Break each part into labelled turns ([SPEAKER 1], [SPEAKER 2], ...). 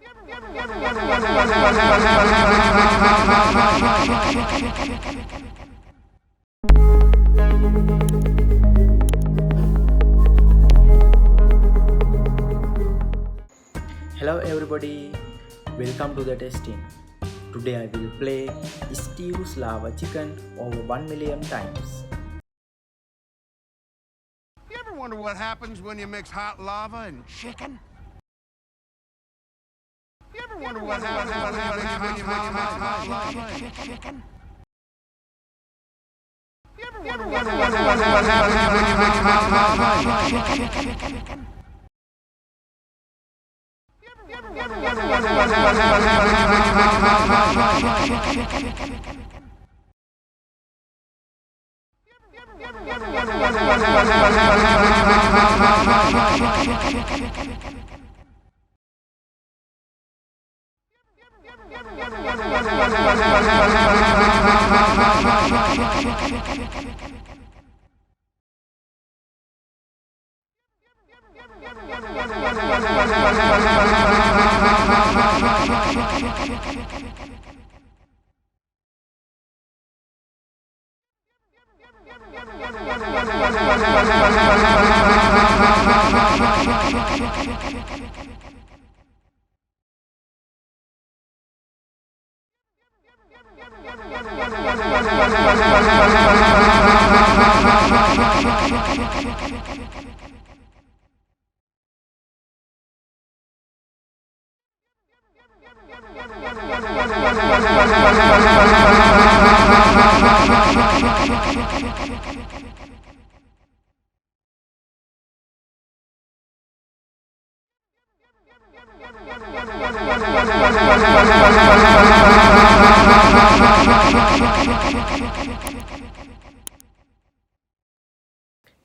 [SPEAKER 1] Hello everybody, welcome to the testing. Today I will play Steve's lava chicken over 1 million times.
[SPEAKER 2] You ever wonder what happens when you mix hot lava and chicken? You ever wonder what happens when you mix hot lava and chicken? You ever wonder what happens when you mix hot lava and chicken? You ever wonder what happens when you mix hot lava and chicken?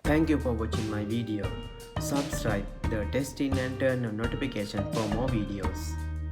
[SPEAKER 1] Thank you for watching my video. Subscribe the testing and turn on notification for more videos.